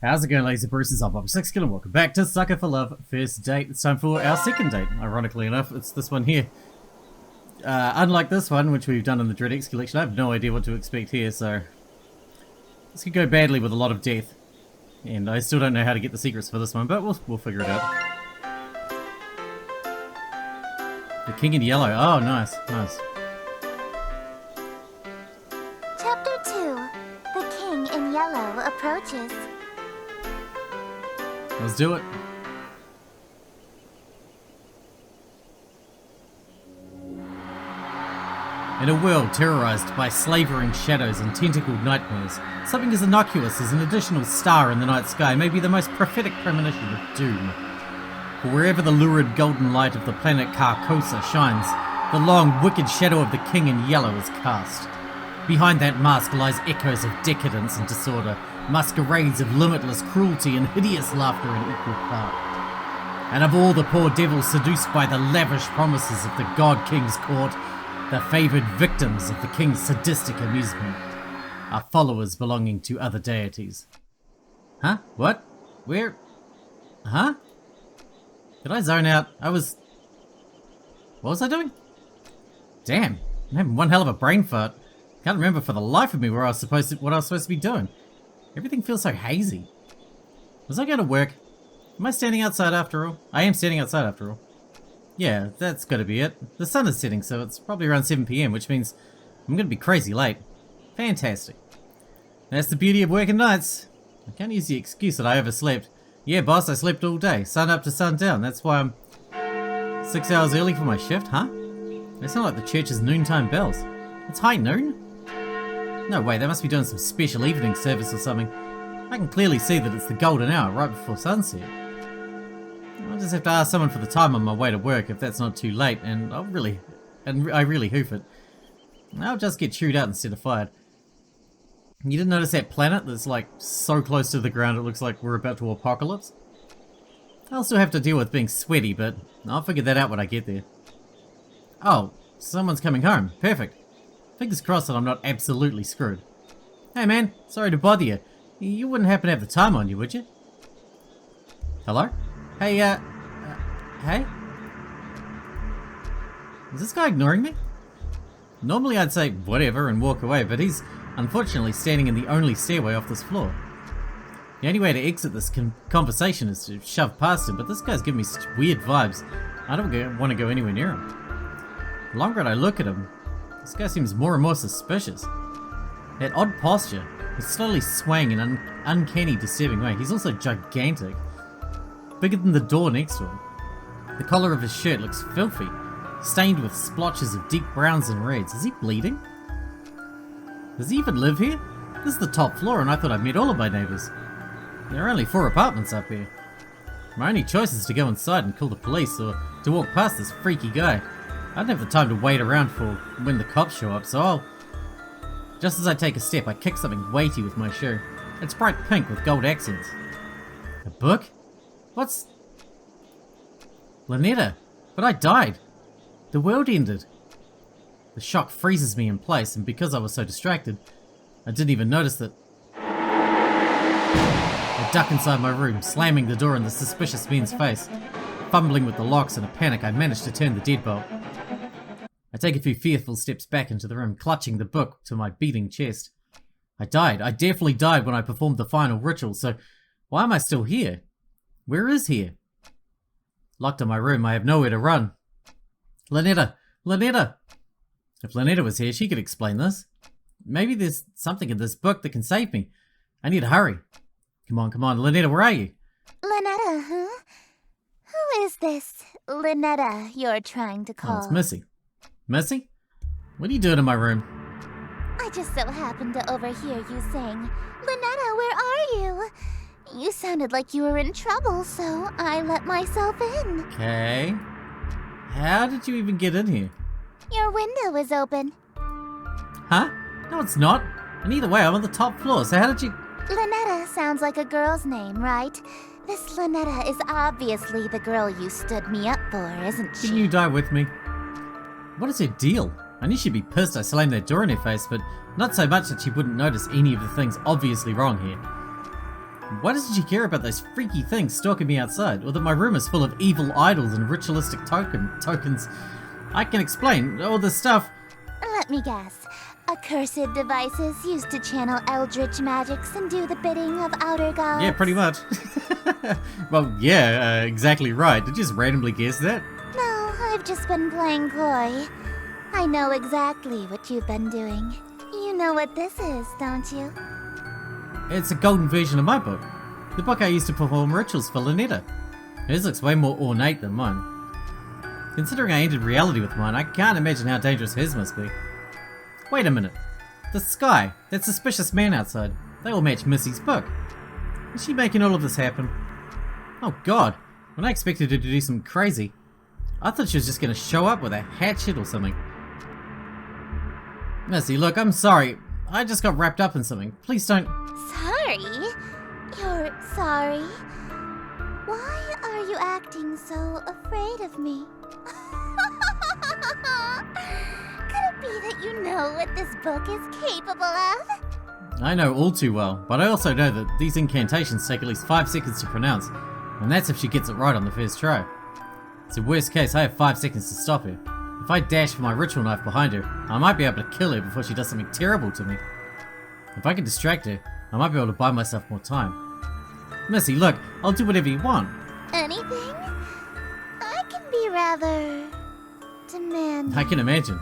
How's it going, ladies and Bruce's? I'm Sixkilla and welcome back to Sucker for Love First Date. It's time for our second date. Ironically enough, it's this one here. Unlike this one, which we've done in the Dread X collection, I have no idea what to expect here, so this could go badly with a lot of death. And I still don't know how to get the secrets for this one, but we'll figure it out. The King in Yellow. Oh, nice, nice. Chapter 2. The King in Yellow approaches. Let's do it. In a world terrorized by slavering shadows and tentacled nightmares, something as innocuous as an additional star in the night sky may be the most prophetic premonition of doom. For wherever the lurid golden light of the planet Carcosa shines, the long, wicked shadow of the King in Yellow is cast. Behind that mask lies echoes of decadence and disorder, masquerades of limitless cruelty and hideous laughter in equal part. And of all the poor devils seduced by the lavish promises of the God King's court, the favoured victims of the King's sadistic amusement are followers belonging to other deities. Huh? What? Where? Huh? Did I zone out? What was I doing? Damn, I'm having one hell of a brain fart. Can't remember for the life of me what I was supposed to be doing. Everything feels so hazy. Was I going to work? Am I standing outside after all? I am standing outside after all. Yeah, that's got to be it. The sun is setting, so it's probably around 7 PM, which means I'm going to be crazy late. Fantastic. That's the beauty of working nights. I can't use the excuse that I overslept. Yeah, boss, I slept all day, sun up to sundown. That's why I'm 6 hours early for my shift, huh? They sound like the church's noontime bells. It's high noon? No way, they must be doing some special evening service or something. I can clearly see that it's the golden hour right before sunset. I'll just have to ask someone for the time on my way to work if that's not too late, and I really hoof it. I'll just get chewed out instead of fired. You didn't notice that planet that's like so close to the ground it looks like we're about to apocalypse? I'll still have to deal with being sweaty, but I'll figure that out when I get there. Oh, someone's coming home. Perfect. Fingers crossed that I'm not absolutely screwed. Hey man, sorry to bother you. You wouldn't happen to have the time on you, would you? Hello? Hey, hey? Is this guy ignoring me? Normally I'd say whatever and walk away, but he's unfortunately standing in the only stairway off this floor. The only way to exit this conversation is to shove past him, but this guy's giving me such weird vibes. I don't want to go anywhere near him. The longer I look at him, this guy seems more and more suspicious. That odd posture, he's slowly swaying in an uncanny, disturbing way. He's also gigantic. Bigger than the door next to him. The collar of his shirt looks filthy, stained with splotches of deep browns and reds. Is he bleeding? Does he even live here? This is the top floor and I thought I'd met all of my neighbours. There are only 4 apartments up here. My only choice is to go inside and call the police or to walk past this freaky guy. I don't have the time to wait around for when the cops show up, so I'll... Just as I take a step, I kick something weighty with my shoe. It's bright pink with gold accents. A book? What's... ln'eta? But I died. The world ended. The shock freezes me in place, and because I was so distracted, I didn't even notice that... I duck inside my room, slamming the door in the suspicious man's face. Fumbling with the locks in a panic, I managed to turn the deadbolt. I take a few fearful steps back into the room, clutching the book to my beating chest. I died. I definitely died when I performed the final ritual, so why am I still here? Where is here? Locked in my room, I have nowhere to run. ln'eta! ln'eta! If ln'eta was here, she could explain this. Maybe there's something in this book that can save me. I need to hurry. Come on, ln'eta, where are you? ln'eta, huh? Who is this ln'eta you're trying to call? Oh, it's Missy. Missy? What are you doing in my room? I just so happened to overhear you saying, ln'eta, where are you? You sounded like you were in trouble, so I let myself in. Okay. How did you even get in here? Your window is open. Huh? No, it's not. And either way, I'm on the top floor, so how did you... ln'eta sounds like a girl's name, right? This ln'eta is obviously the girl you stood me up for, isn't she? Can you die with me? What is her deal? I knew she'd be pissed I slammed that door in her face, but not so much that she wouldn't notice any of the things obviously wrong here. Why doesn't she care about those freaky things stalking me outside, or that my room is full of evil idols and ritualistic tokens? I can explain all this stuff. Let me guess. Accursed devices used to channel eldritch magics and do the bidding of outer gods? Yeah, pretty much. Well, yeah, exactly right. Did you just randomly guess that? No, I've just been playing coy. I know exactly what you've been doing. You know what this is, don't you? It's a golden version of my book. The book I used to perform rituals for ln'eta. His looks way more ornate than mine. Considering I entered reality with mine, I can't imagine how dangerous his must be. Wait a minute. The sky, that suspicious man outside, they all match Missy's book. Is she making all of this happen? Oh god, when I expected her to do something crazy, I thought she was just going to show up with a hatchet or something. Missy, look, I'm sorry. I just got wrapped up in something. Please don't... Sorry? You're sorry? Why are you acting so afraid of me? Could it be that you know what this book is capable of? I know all too well, but I also know that these incantations take at least 5 seconds to pronounce, and that's if she gets it right on the first try. So worst case, I have 5 seconds to stop her. If I dash for my ritual knife behind her, I might be able to kill her before she does something terrible to me. If I can distract her, I might be able to buy myself more time. Missy, look, I'll do whatever you want. Anything? I can be rather... demanding. I can imagine.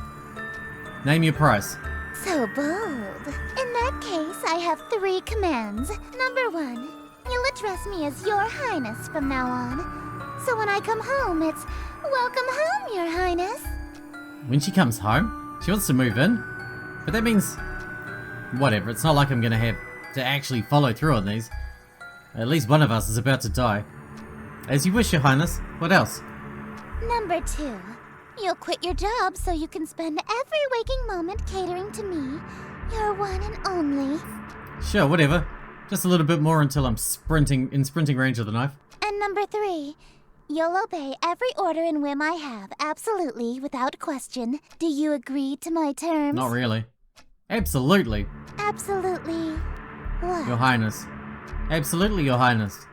Name your price. So bold. In that case, I have 3 commands. Number 1, you'll address me as Your Highness from now on. So when I come home, it's, welcome home, Your Highness. When she comes home, she wants to move in. But that means... whatever, it's not like I'm gonna have to actually follow through on these. At least one of us is about to die. As you wish, Your Highness. What else? Number 2, you'll quit your job so you can spend every waking moment catering to me, your one and only. Sure, whatever. Just a little bit more until I'm in sprinting range of the knife. And number 3, you'll obey every order and whim I have, absolutely, without question. Do you agree to my terms? Not really. Absolutely. Absolutely. What? Your Highness. Absolutely, Your Highness.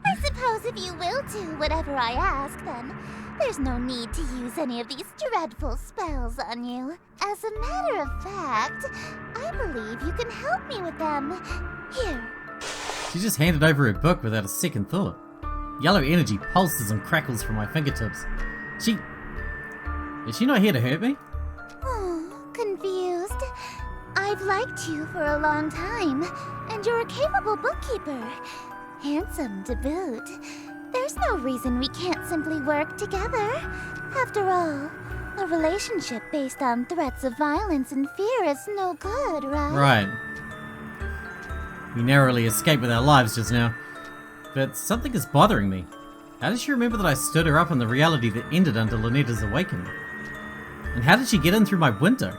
I suppose if you will do whatever I ask, then there's no need to use any of these dreadful spells on you. As a matter of fact, I believe you can help me with them. Here. She just handed over her book without a second thought. Yellow energy pulses and crackles from my fingertips. Is she not here to hurt me? Oh, confused. I've liked you for a long time, and you're a capable bookkeeper. Handsome to boot. There's no reason we can't simply work together. After all, a relationship based on threats of violence and fear is no good, right? Right. We narrowly escaped with our lives just now. But something is bothering me. How does she remember that I stood her up in the reality that ended under ln'eta's awakening? And how did she get in through my window?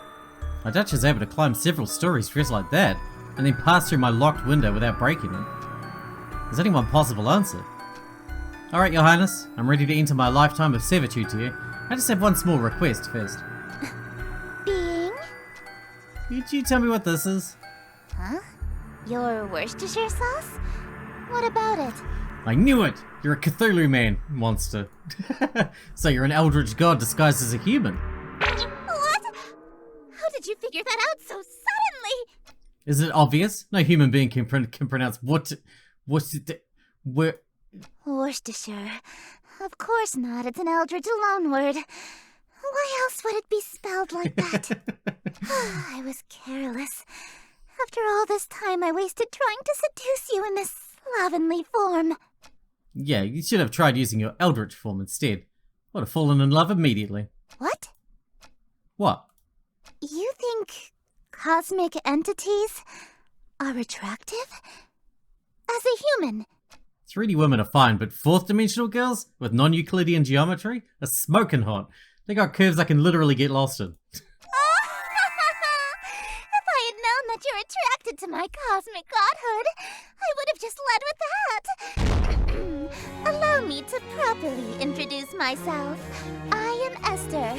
I doubt she was able to climb several stories dressed like that, and then pass through my locked window without breaking it. There's only one possible answer. Alright, Your Highness, I'm ready to enter my lifetime of servitude to you. I just have one small request first. Being? Could you tell me what this is? Huh? Your Worcestershire sauce? What about it? I knew it! You're a Cthulhu man, monster. So you're an eldritch god disguised as a human. What? How did you figure that out so suddenly? Is it obvious? No human being can pronounce where... Worcestershire. Of course not. It's an eldritch loanword. Why else would it be spelled like that? I was careless. After all this time I wasted trying to seduce you in this slovenly form. Yeah, you should have tried using your eldritch form instead. Would have fallen in love immediately. What? What? You think cosmic entities are attractive? As a human? 3D women are fine, but 4th dimensional girls with non-Euclidean geometry are smoking hot. They got curves I can literally get lost in. If I had known that you're attracted to my cosmic godhood, I would have just led with that. Allow me to properly introduce myself. I am Esther,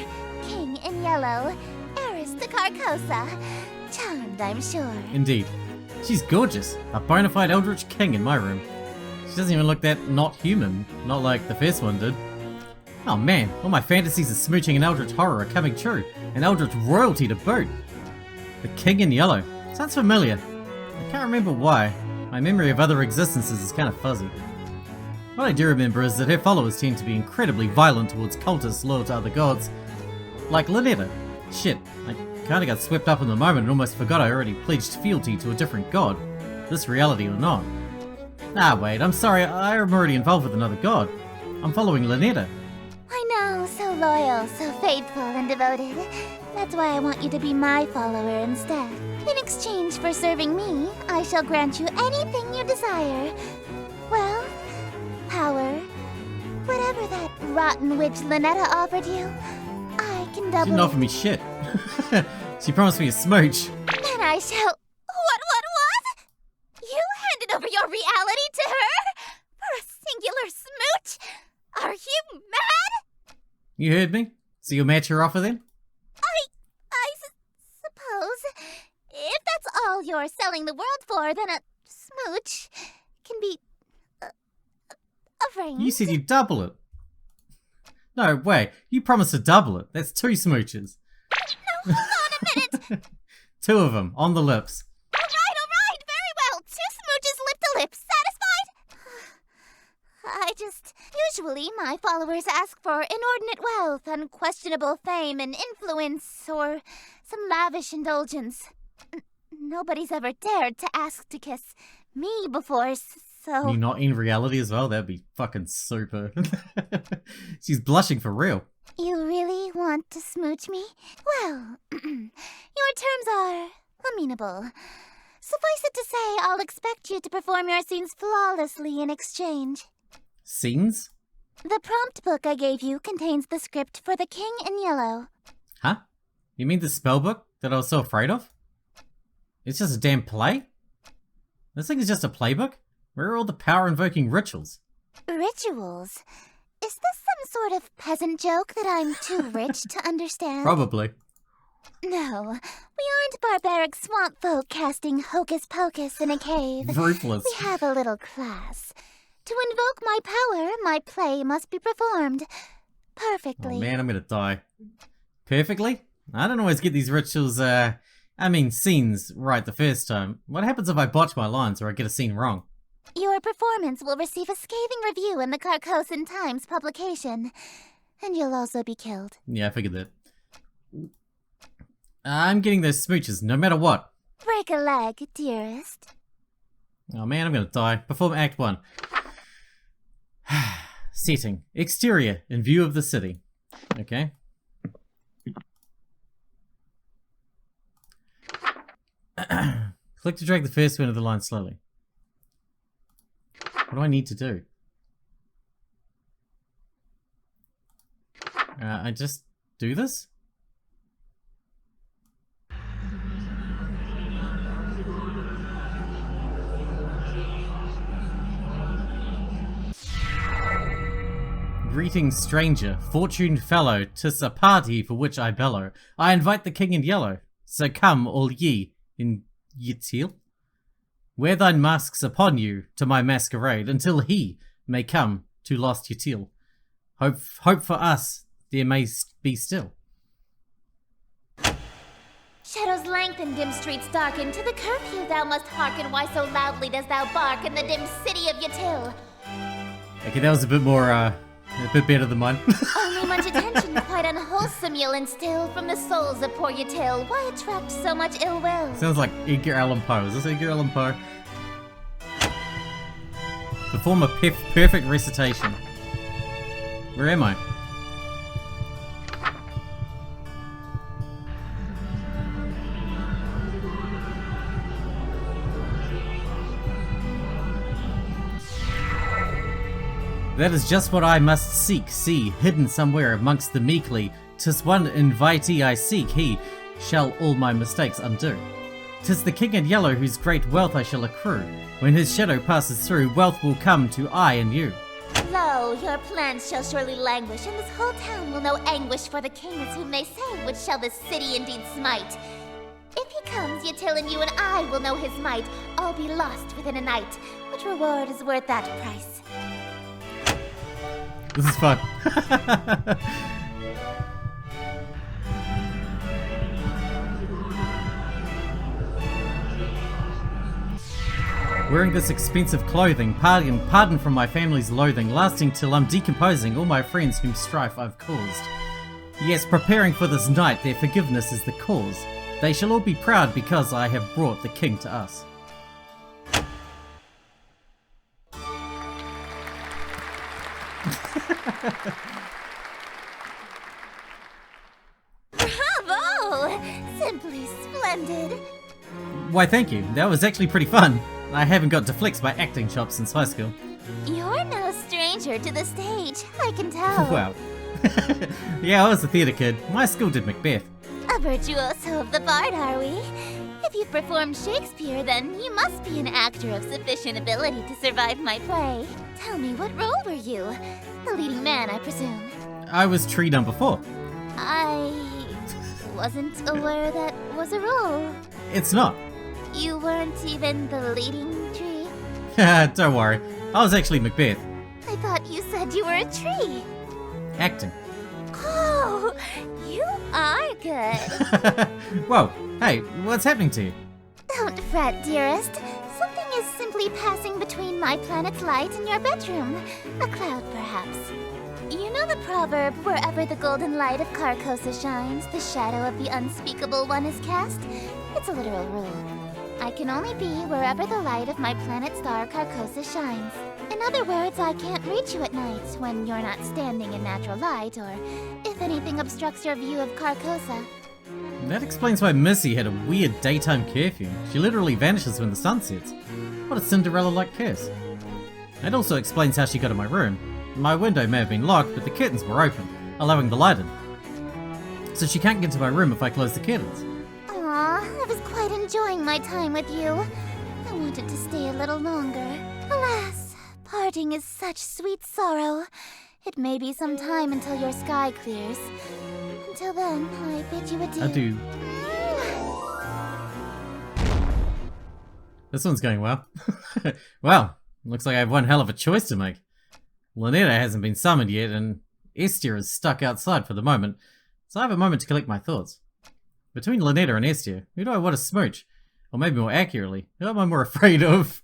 King in Yellow, heiress to Carcosa. Charmed, I'm sure. Indeed. She's gorgeous. A bona fide eldritch king in my room. She doesn't even look that not human. Not like the first one did. Oh man, all my fantasies of smooching and eldritch horror are coming true. And eldritch royalty to boot. The king in yellow. Sounds familiar. I can't remember why. My memory of other existences is kind of fuzzy. What I do remember is that her followers tend to be incredibly violent towards cultists loyal to other gods. Like ln'eta. Shit, I kinda got swept up in the moment and almost forgot I already pledged fealty to a different god. This reality or not. Ah wait, I'm sorry, I'm already involved with another god. I'm following ln'eta. I know, so loyal, so faithful and devoted. That's why I want you to be my follower instead. In exchange for serving me, I shall grant you anything you desire. Well, power, whatever that rotten witch ln'eta offered you, I can double. She didn't offer me shit. She promised me a smooch. Then I shall. What? You handed over your reality to her? For a singular smooch? Are you mad? You heard me? So you'll match her offer then? Suppose. If that's all you're selling the world for, then a smooch can be arranged. You said you'd double it. No, wait. You promised to double it. That's 2 smooches. No, hold on a minute. 2 of them, on the lips. All right. Very well. 2 smooches lip to lip. Satisfied? Usually my followers ask for inordinate wealth, unquestionable fame and influence, or some lavish indulgence. Nobody's ever dared to ask to kiss me before, so... You're not in reality as well? That'd be fucking super. She's blushing for real. You really want to smooch me? Well, your terms are amenable. Suffice it to say, I'll expect you to perform your scenes flawlessly in exchange. Scenes? The prompt book I gave you contains the script for The King in Yellow. Huh? You mean the spellbook that I was so afraid of? It's just a damn play? This thing is just a playbook? Where are all the power-invoking rituals? Rituals? Is this some sort of peasant joke that I'm too rich to understand? Probably. No, we aren't barbaric swamp folk casting hocus-pocus in a cave. Ruthless. We have a little class. To invoke my power, my play must be performed perfectly. Oh man, I'm gonna die. Perfectly? I don't always get these rituals, scenes right the first time. What happens if I botch my lines or I get a scene wrong? Your performance will receive a scathing review in the Carcosan Times publication. And you'll also be killed. Yeah, I figured that. I'm getting those smooches, no matter what. Break a leg, dearest. Oh man, I'm gonna die. Perform Act 1. Setting. Exterior, in view of the city. Okay. Click to drag the first one of the line slowly. What do I need to do? I just do this? Greetings, stranger, fortuned fellow, 'tis a party for which I bellow. I invite the king in yellow, so come all ye in Yitil. Wear thine masks upon you to my masquerade, until he may come to lost Yitil. Hope for us there may be still. Shadows lengthen, dim streets darken. To the curfew thou must hearken. Why so loudly dost thou bark in the dim city of Yitil? Okay, that was a bit more, a bit better than mine. Only much attention, quite unwholesome, you'll instill from the souls of poor Yitil. Why attract so much ill will? Sounds like Edgar Allan Poe. Is this Edgar Allan Poe? Perform a perfect recitation. Where am I? That is just what I must seek, see, hidden somewhere amongst the meekly. 'Tis one invitee I seek, he shall all my mistakes undo. 'Tis the king in yellow whose great wealth I shall accrue. When his shadow passes through, wealth will come to I and you. Lo, your plans shall surely languish, and this whole town will know anguish for the king is whom they say, which shall this city indeed smite. If he comes, Yattil and you and I will know his might. All be lost within a night. Which reward is worth that price? This is fun. Wearing this expensive clothing, pardon from my family's loathing, lasting till I'm decomposing all my friends whom strife I've caused. Yes, preparing for this night, their forgiveness is the cause. They shall all be proud because I have brought the king to us. Bravo! Simply splendid. Why, thank you. That was actually pretty fun. I haven't got to flex my acting chops since high school. You're no stranger to the stage, I can tell. Wow. Yeah, I was a theatre kid. My school did Macbeth. A virtuoso of the bard, are we? If you've performed Shakespeare, then you must be an actor of sufficient ability to survive my play. Tell me, what role were you? The leading man, I presume. I was tree number 4. I wasn't aware that was a role. It's not. You weren't even the leading tree? Don't worry. I was actually Macbeth. I thought you said you were a tree. Acting. Oh, you are good. Whoa, hey, what's happening to you? Don't fret, dearest. Something is simply passing between my planet's light and your bedroom. A cloud, perhaps. You know the proverb, wherever the golden light of Carcosa shines, the shadow of the unspeakable one is cast? It's a literal rule. I can only be wherever the light of my planet star Carcosa shines. In other words, I can't reach you at night when you're not standing in natural light, or if anything obstructs your view of Carcosa. That explains why Missy had a weird daytime curfew. She literally vanishes when the sun sets. What a Cinderella-like curse. It also explains how she got in my room. My window may have been locked, but the curtains were open, allowing the light in. So she can't get to my room if I close the curtains. Aw, I was quite enjoying my time with you. I wanted to stay a little longer. Alas, parting is such sweet sorrow. It may be some time until your sky clears. Until then, I bid you adieu. Adieu. This one's going well. Well, looks like I have one hell of a choice to make. ln'eta hasn't been summoned yet, and Estia is stuck outside for the moment, so I have a moment to collect my thoughts. Between ln'eta and Estia, who do I want to smooch? Or maybe more accurately, who am I more afraid of?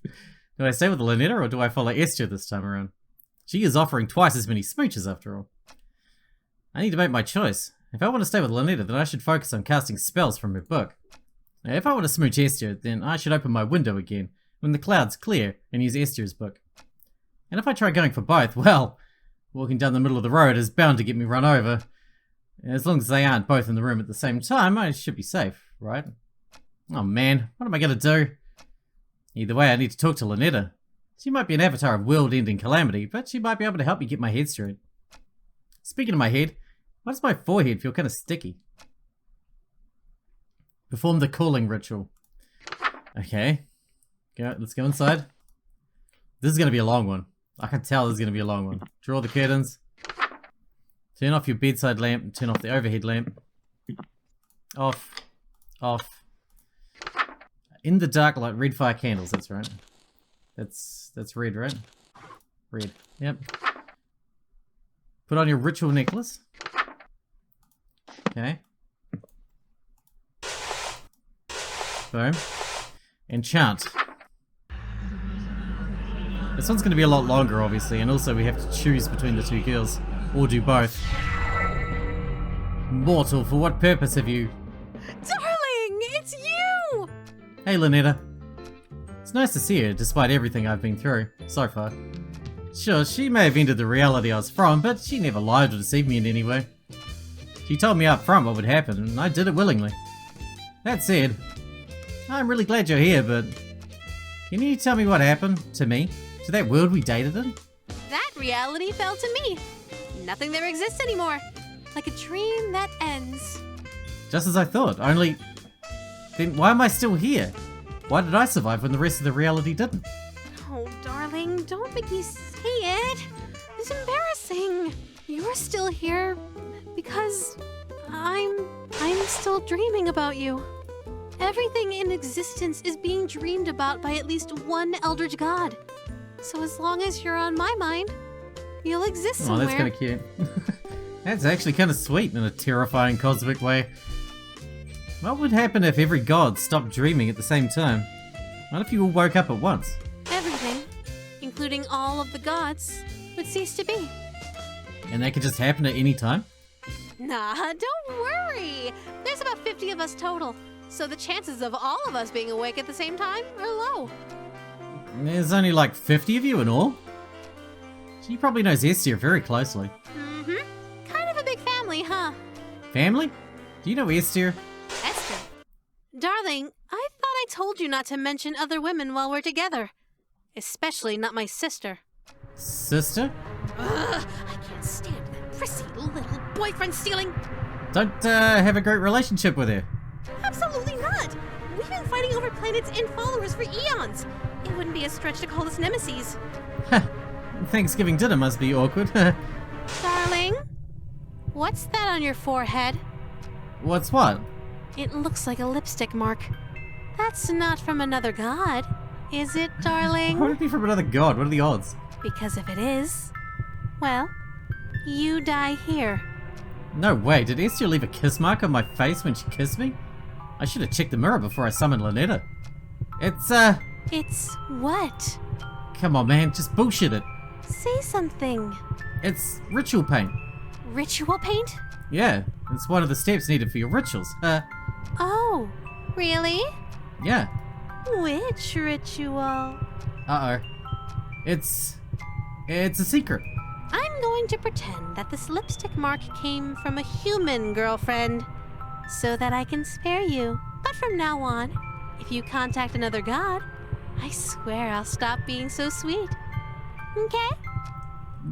Do I stay with ln'eta or do I follow Estia this time around? She is offering twice as many smooches after all. I need to make my choice. If I want to stay with ln'eta, then I should focus on casting spells from her book. Now, if I want to smooch Estia, then I should open my window again, when the clouds clear, and use Estia's book. And if I try going for both, well, walking down the middle of the road is bound to get me run over. As long as they aren't both in the room at the same time, I should be safe, right? Oh man, what am I going to do? Either way, I need to talk to ln'eta. She might be an avatar of world-ending calamity, but she might be able to help me get my head straight. Speaking of my head, why does my forehead feel kind of sticky? Perform the calling ritual. Okay. Let's go inside. This is going to be a long one. I can tell this is going to be a long one. Draw the curtains. Turn off your bedside lamp and turn off the overhead lamp. Off. Off. In the dark light, red fire candles, that's right. That's red, right? Red. Yep. Put on your ritual necklace. Okay. Boom. And chant. This one's going to be a lot longer, obviously, and also we have to choose between the two girls. Or do both. Mortal, for what purpose have you... Darling, it's you! Hey, ln'eta. It's nice to see her, despite everything I've been through, so far. Sure, she may have entered the reality I was from, but she never lied or deceived me in any way. She told me up front what would happen, and I did it willingly. That said, I'm really glad you're here, but... Can you tell me what happened to me? To that world we dated in? That reality fell to me. Nothing there exists anymore. Like a dream that ends. Just as I thought, only... Then why am I still here? Why did I survive when the rest of the reality didn't? Oh, darling, don't make me say it. It's embarrassing. You're still here because I'm still dreaming about you. Everything in existence is being dreamed about by at least one eldritch god. So as long as you're on my mind, you'll exist somewhere. Oh, that's kind of cute. That's actually kind of sweet in a terrifying cosmic way. What would happen if every god stopped dreaming at the same time? What if you all woke up at once? Everything, including all of the gods, would cease to be. And that could just happen at any time? Nah, don't worry. There's about 50 of us total, so the chances of all of us being awake at the same time are low. There's only like 50 of you in all? She probably knows Estia very closely. Mm-hmm. Kind of a big family, huh? Family? Do you know Estia? Esther. Darling, I thought I told you not to mention other women while we're together. Especially not my sister. Sister? Ugh, I can't stand that prissy little boyfriend stealing. Don't have a great relationship with her. Absolutely not. We've been fighting over planets and followers for eons. It wouldn't be a stretch to call us nemesis. Thanksgiving dinner must be awkward. Darling, what's that on your forehead? What's what? It looks like a lipstick mark. That's not from another god, is it, darling? Why would it be from another god? What are the odds? Because if it is, well, you die here. No way, did Estia leave a kiss mark on my face when she kissed me? I should have checked the mirror before I summoned ln'eta. It's what? Come on man, just bullshit it. Say something. It's ritual paint. Ritual paint? Yeah, it's one of the steps needed for your rituals. Oh, really? Yeah. Which ritual? Uh-oh. It's a secret. I'm going to pretend that this lipstick mark came from a human girlfriend, so that I can spare you. But from now on, if you contact another god, I swear I'll stop being so sweet. Okay?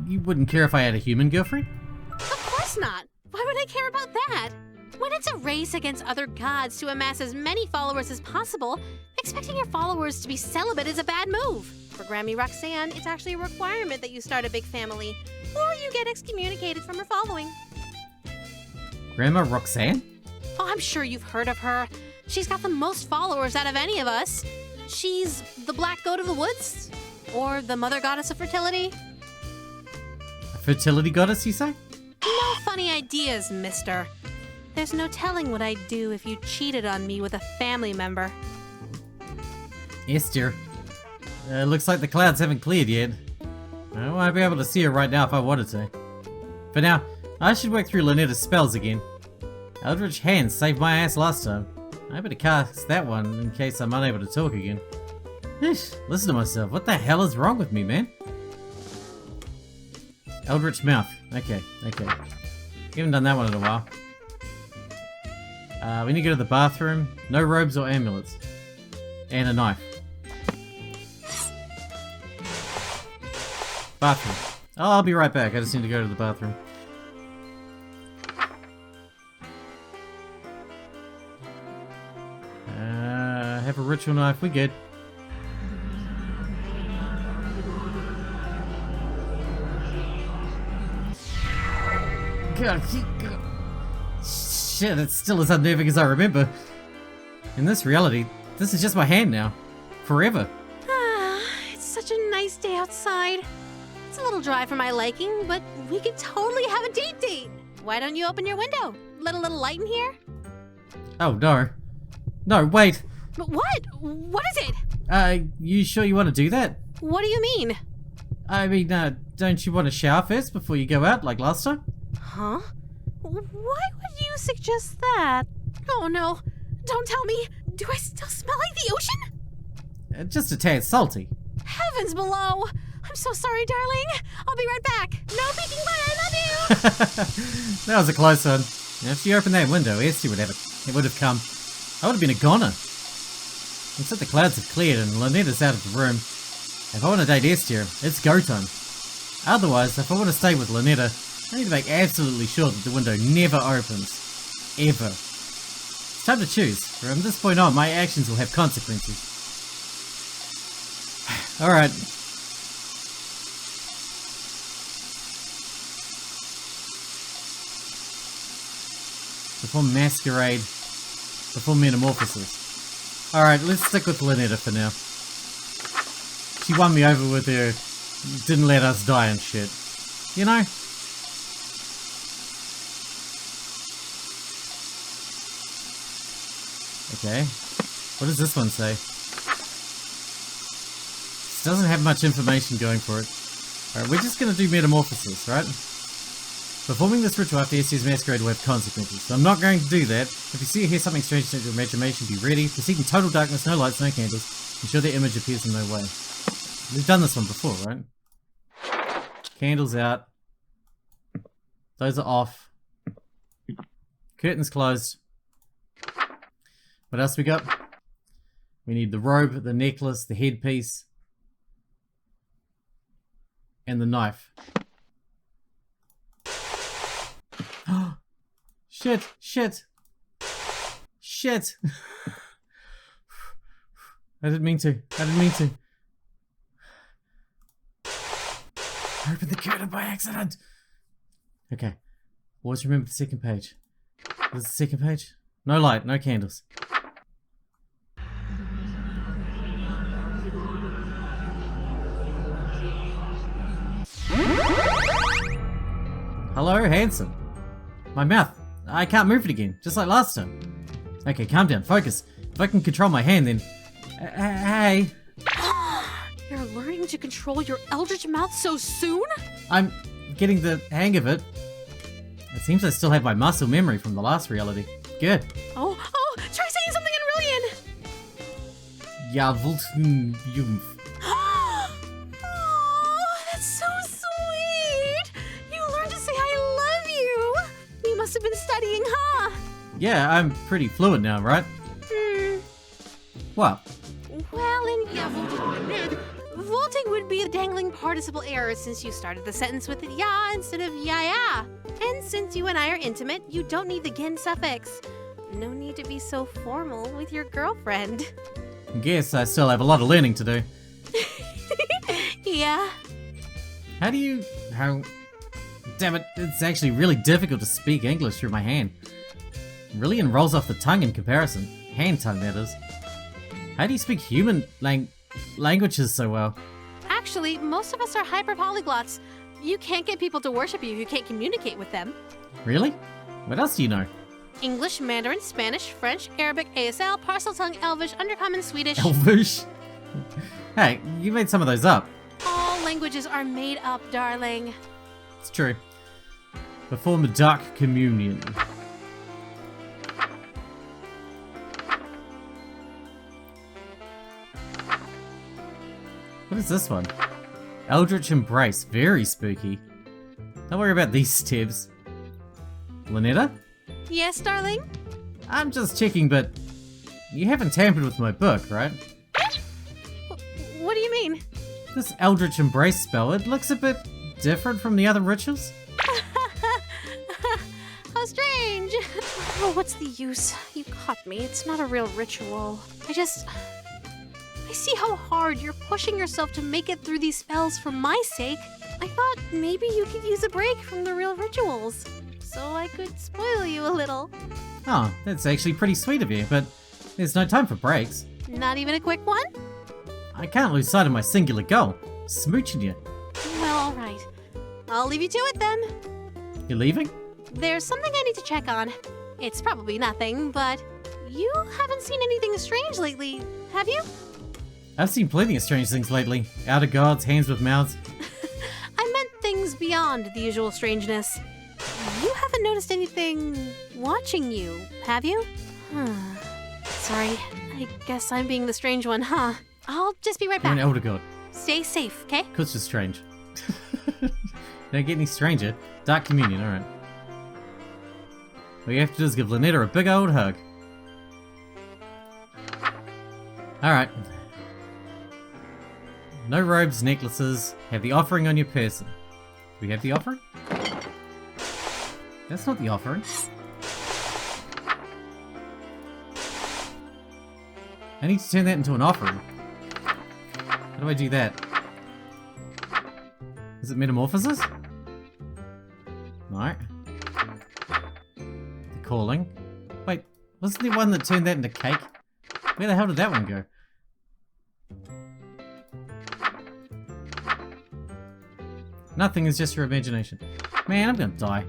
You wouldn't care if I had a human girlfriend? Of course not. Why would I care about that? When it's a race against other gods to amass as many followers as possible, expecting your followers to be celibate is a bad move. For Grammy Roxanne, it's actually a requirement that you start a big family, or you get excommunicated from her following. Grandma Roxanne? Oh, I'm sure you've heard of her. She's got the most followers out of any of us. She's the black goat of the woods? Or the mother goddess of fertility? A fertility goddess, you say? No funny ideas, mister. There's no telling what I'd do if you cheated on me with a family member. Yes, dear. Looks like the clouds haven't cleared yet. I won't be able to see her right now if I wanted to. For now, I should work through ln'eta's spells again. Eldritch Hands saved my ass last time. I better cast that one in case I'm unable to talk again. Listen to myself, what the hell is wrong with me, man? Eldritch Mouth. Okay. Haven't done that one in a while. We need to go to the bathroom. No robes or amulets. And a knife. Bathroom. Oh, I'll be right back. I just need to go to the bathroom. Have a ritual knife. We good. God, shit, it's still as unnerving as I remember. In this reality, this is just my hand now. Forever. It's such a nice day outside. It's a little dry for my liking, but we could totally have a date. Why don't you open your window? Let a little light in here? Oh, no. No, wait. But what? What is it? You sure you want to do that? What do you mean? I mean, don't you want to shower first before you go out, like last time? Huh? Why would you suggest that? Oh no, don't tell me. Do I still smell like the ocean? Just a tad salty. Heavens below. I'm so sorry, darling. I'll be right back. No peeking, but I love you. That was a close one. If she opened that window, Esty would have it. It would have come. I would have been a goner. Except the clouds have cleared and ln'eta's out of the room. If I want to date Estia, it's go time. Otherwise, if I want to stay with ln'eta, I need to make absolutely sure that the window never opens. Ever. It's time to choose. From this point on, my actions will have consequences. Alright. Before masquerade. Before metamorphosis. Alright, let's stick with ln'eta for now. She won me over with her didn't let us die and shit. You know? Okay. What does this one say? This doesn't have much information going for it. Alright, we're just gonna do metamorphosis, right? Performing this ritual after Essie's masquerade will have consequences, so I'm not going to do that. If you see or hear something strange in your imagination, be ready. Proceed in total darkness, no lights, no candles. Ensure the image appears in no way. We've done this one before, right? Candles out. Those are off. Curtains closed. What else we got? We need the robe, the necklace, the headpiece, and the knife. Shit, shit, shit. I didn't mean to. I didn't mean to. I opened the curtain by accident. Okay. Always remember the second page. What is the second page? No light, no candles. Hello, handsome. My mouth. I can't move it again, just like last time. Okay, calm down, focus. If I can control my hand, then... Hey. You're learning to control your eldritch mouth so soon? I'm getting the hang of it. It seems I still have my muscle memory from the last reality. Good. Oh, try saying something in Rillian! Ja, Jumf. Oh, that's so sweet! You learned to say I love you! You must have been studying, huh? Yeah, I'm pretty fluent now, right? What? Well, in vaulting would be a dangling participle error since you started the sentence with ya instead of ya. And since you and I are intimate, you don't need the gen suffix. No need to be so formal with your girlfriend. Guess I still have a lot of learning to do. Yeah. How... Damn it, it's actually really difficult to speak English through my hand. Rillian rolls off the tongue in comparison. Hand tongue, that is. How do you speak human languages so well? Actually, most of us are hyper-polyglots. You can't get people to worship you if you can't communicate with them. Really? What else do you know? English, Mandarin, Spanish, French, Arabic, ASL, Parseltongue, Elvish, Undercommon, Swedish. Elvish? Hey, you made some of those up. All languages are made up, darling. It's true. Perform a dark communion. What is this one? Eldritch Embrace. Very spooky. Don't worry about these steps. ln'eta? Yes, darling? I'm just checking, but you haven't tampered with my book, right? What do you mean? This Eldritch Embrace spell, it looks a bit different from the other rituals. How strange. Oh, what's the use? You caught me. It's not a real ritual. I see how hard you're pushing yourself to make it through these spells for my sake. I thought maybe you could use a break from the real rituals, so I could spoil you a little. Oh, that's actually pretty sweet of you, but there's no time for breaks. Not even a quick one? I can't lose sight of my singular goal, smooching you. Well, alright. I'll leave you to it then. You're leaving? There's something I need to check on. It's probably nothing, but you haven't seen anything strange lately, have you? I've seen plenty of strange things lately. Outer gods, hands with mouths. I meant things beyond the usual strangeness. You haven't noticed anything watching you, have you? Sorry, I guess I'm being the strange one, huh? I'll just be right You're back. an elder god. Stay safe, okay? Cause you're strange. Don't get any stranger. Dark communion, alright. All you have to do is give ln'eta a big old hug. Alright. No robes, necklaces. Have the offering on your person. Do we have the offering? That's not the offering. I need to turn that into an offering. How do I do that? Is it metamorphosis? No. The calling. Wait, wasn't there one that turned that into cake? Where the hell did that one go? Nothing is just your imagination. Man, I'm gonna die.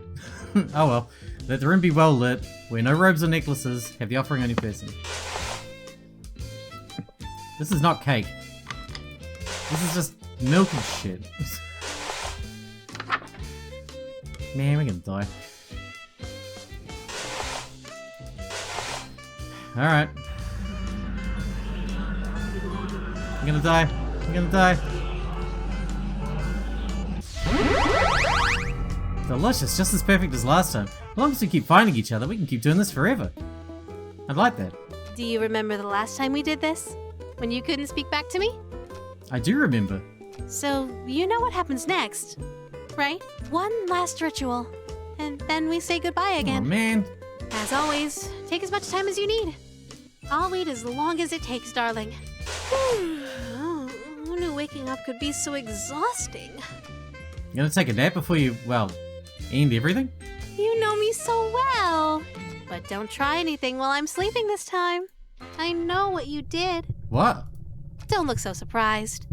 Oh well. Let the room be well lit. Wear no robes or necklaces. Have the offering only person. This is not cake. This is just milk and shit. Man, we're gonna die. Alright. I'm gonna die. I'm gonna die. Delicious, just as perfect as last time. As long as we keep finding each other, we can keep doing this forever. I'd like that. Do you remember the last time we did this? When you couldn't speak back to me? I do remember. So, you know what happens next, right? One last ritual, and then we say goodbye again. Oh man. As always, take as much time as you need. I'll wait as long as it takes, darling. Oh, who knew waking up could be so exhausting? You gonna take a nap before you, well, end everything? You know me so well. But don't try anything while I'm sleeping this time. I know what you did. What? Don't look so surprised.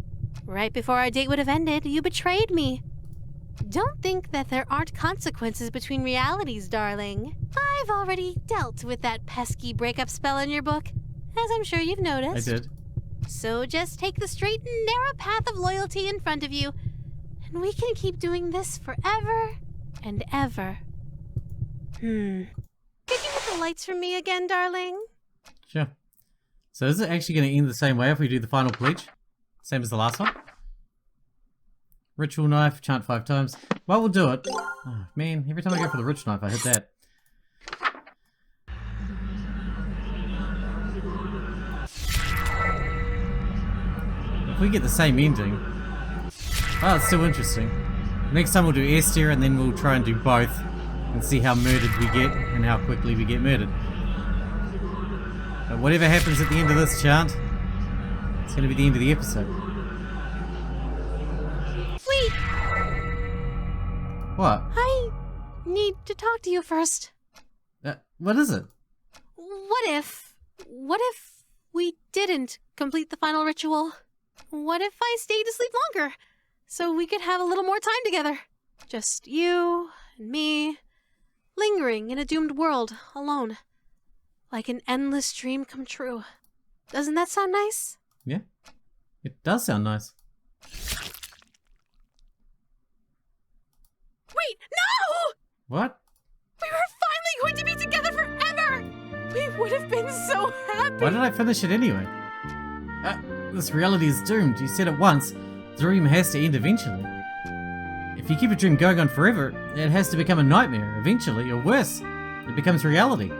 Right before our date would have ended, you betrayed me. Don't think that there aren't consequences between realities, darling. I've already dealt with that pesky breakup spell in your book, as I'm sure you've noticed. I did. So just take the straight and narrow path of loyalty in front of you, and we can keep doing this forever and ever. Could you hit the lights for me again, darling? Sure. So is it actually going to end the same way if we do the final pledge? Same as the last one? Ritual knife, chant 5 times. Well, we'll do it. Oh, man, every time I go for the ritual knife, I hit that. If we get the same ending... Oh, it's still interesting. Next time we'll do Esther, and then we'll try and do both. And see how murdered we get, and how quickly we get murdered. But whatever happens at the end of this chant, it's going to be the end of the episode. Wait! What? I need to talk to you first. What is it? What if we didn't complete the final ritual? What if I stayed asleep longer, so we could have a little more time together? Just you and me, lingering in a doomed world, alone. Like an endless dream come true. Doesn't that sound nice? Yeah, it does sound nice. Wait, no! What? We were finally going to be together forever! We would have been so happy! Why did I finish it anyway? This reality is doomed. You said it once. The dream has to end eventually. If you keep a dream going on forever, it has to become a nightmare eventually, or worse, it becomes reality.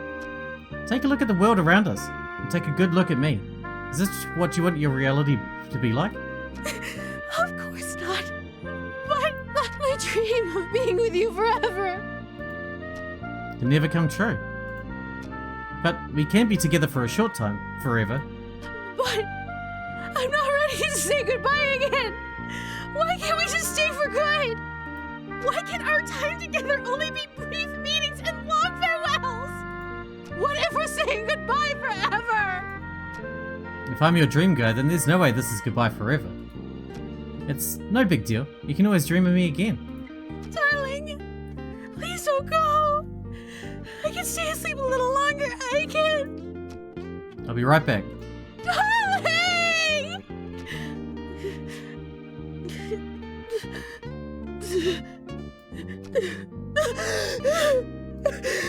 Take a look at the world around us, and take a good look at me. Is this what you want your reality to be like? Of course not. But my dream of being with you forever. Can never come true. But we can be together for a short time, forever. But I'm not ready to say goodbye again. Why can't we just stay for good? Why can our time together only be brief meetings and long farewells? What if we're saying goodbye forever? If I'm your dream guy, then there's no way this is goodbye forever. It's no big deal. You can always dream of me again. Darling, please don't go. I can stay asleep a little longer. I can. I'll be right back. Darling!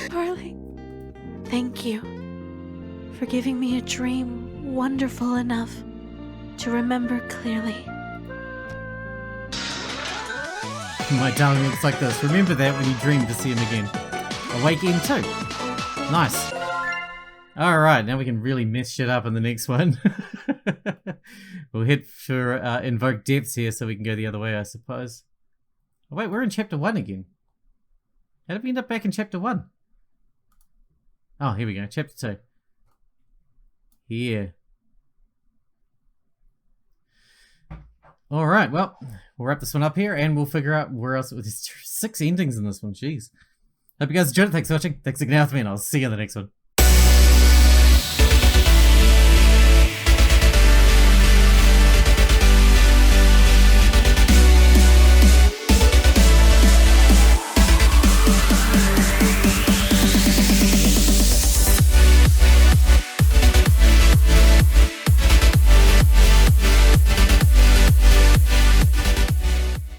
Darling, thank you for giving me a dream wonderful enough to remember clearly. My darling looks like this. Remember that when you dream to see him again. Awake in 2. Nice. Alright, now we can really mess shit up in the next one. We'll hit for Invoke Depths here so we can go the other way, I suppose. Oh wait, we're in chapter 1 again. How did we end up back in chapter 1? Oh, here we go, chapter 2. Here. Alright, well, we'll wrap this one up here and we'll figure out where else. There's 6 endings in this one, jeez. Hope you guys enjoyed it. Thanks for watching. Thanks again, and I'll see you in the next one.